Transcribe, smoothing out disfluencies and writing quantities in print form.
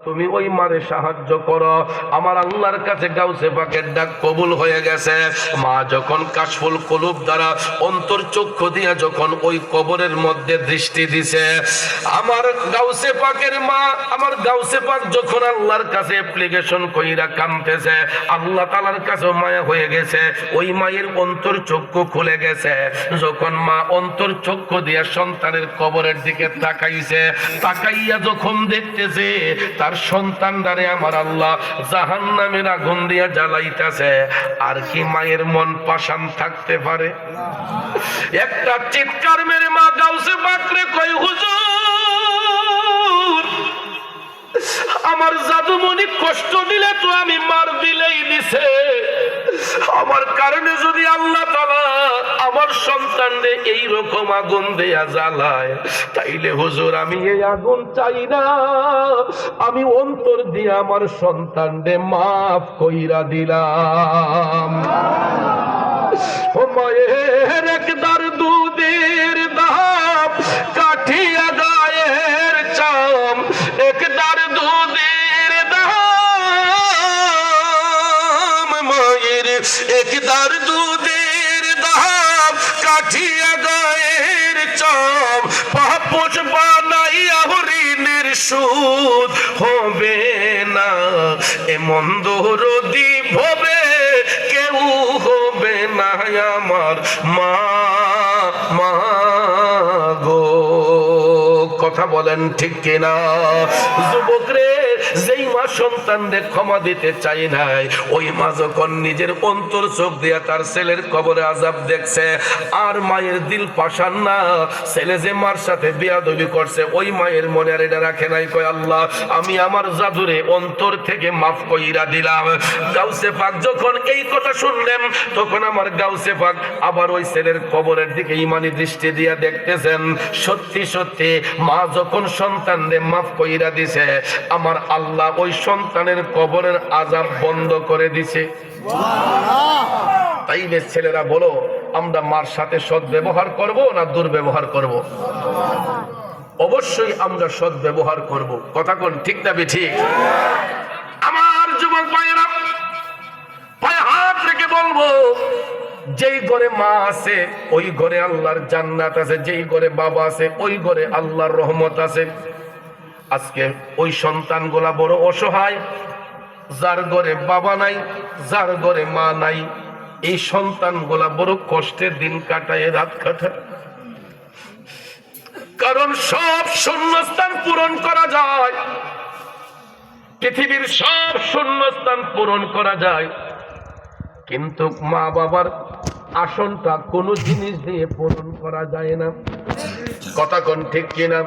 তুমি ওই মারে সাহায্য করো। আমার আল্লাহর কাছে গাউসে পাকের ডাক কবুল হয়ে গেছে। মা যখন কাশফুল কুলুব দ্বারা অন্তর চক্ষু দিয়া যখন ওই কবরের মধ্যে দৃষ্টি দিছে, আমার গাউসে পাকের মা, আমার গাউসে পাক যখন আল্লাহর কাছে অ্যাপ্লিকেশন কইরা কাঁদতেছে, আল্লাহ তাআলার কাছে মায়া হয়ে গেছে। ওই মায়ের অন্তর চক্ষু খুলে গেছে। যখন মা অন্তর চক্ষু দিয়া সন্তানের কবরের দিকে তাকাইছে, তাকাইয়া যখন দেখতেছে তার সন্তানদারে আমার আল্লাহ জাহান্নামের আগুন দিয়া জ্বালাইতেছে, আর কি মায়ের মন পাষাণ থাকতে পারে? একটা চিৎকার মেরে মা গাউসে পাকরে কই, হুজুর আমার জাদুমণি কষ্ট দিলে তো আমি মার দিলেই দিছে, আমার কারণে যদি আল্লাহ তাআলা আমার সন্তানরে এইরকম আগুন দেয়া জ্বালায়, তাইলে হুজুর আমি এই আগুন চাই না, আমি অন্তর দিয়ে আমার সন্তানরে মাফ কইরা দিলাম। ও মায়ের একদার দুধের দাম কাঠিয়া গায়ের চাম, একদার দুধের দাম মায়ের, একদার দুধের দাম কাঠিয়া গায়ের চাম, পাপোশ বানাইয়া হরিণের সুদ হবে না, এমন দরদি হবে কেউ হবে না আমার মা, মা গো। কথা বলেন ঠিক কিনা? যুবক রে, যেই মা সন্তানদের ক্ষমা দিতে চাই নাই, ওই মা যখন নিজের অন্তর চোখ দিয়া তার ছেলের কবরে আযাব দেখছে, আর মায়ের দিল পাষাণ না, ছেলে যে মার সাথে বেয়াদবি করছে, ওই মায়ের মনে আর এটা রাখে নাই। কয় আল্লাহ আমি আমার জাদুরে অন্তর থেকে মাফ কইরা দিলাম। গাউসে পাক যখন এই কথা শুনলেন, তখন আমার গাউসে পাক আবার ওই ছেলের কবরের দিকে ঈমানি দৃষ্টি দিয়া দেখতেছেন। সত্যি সত্যি মা যখন সন্তানদের মাফ কইরা দিছে, আমার আল্লাহ ওই সন্তানের কবরের আযাব বন্ধ করে দিছে। তাইলে ছেলেরা বলো, আমরা মার সাথে সৎ ব্যবহার করব না দুর্ব্যবহার করব? অবশ্যই আমরা সৎ ব্যবহার করব। কথা কোন ঠিক না ঠিক? আমার যুবক ভাইয়েরা, পায়ে হাত রেখে বলবো, যেই ঘরে মা আছে ওই ঘরে আল্লাহর জান্নাত আছে, যেই ঘরে বাবা আছে ওই ঘরে আল্লাহর রহমত আছে। আজকে ওই সন্তানগুলা বড় অসহায়, যার ঘরে বাবা নাই, যার ঘরে মা নাই, এই সন্তানগুলা বড় কষ্টের দিন কাটায়, রাত কাটায়। কারণ সব শূন্যস্থান পূরণ করা যায়, পৃথিবীর সব শূন্যস্থান পূরণ করা যায়, কিন্তু মা বাবার আসনটা কোনো জিনিস দিয়ে পূরণ করা যায় না। কথা কোন ঠিক কিনা?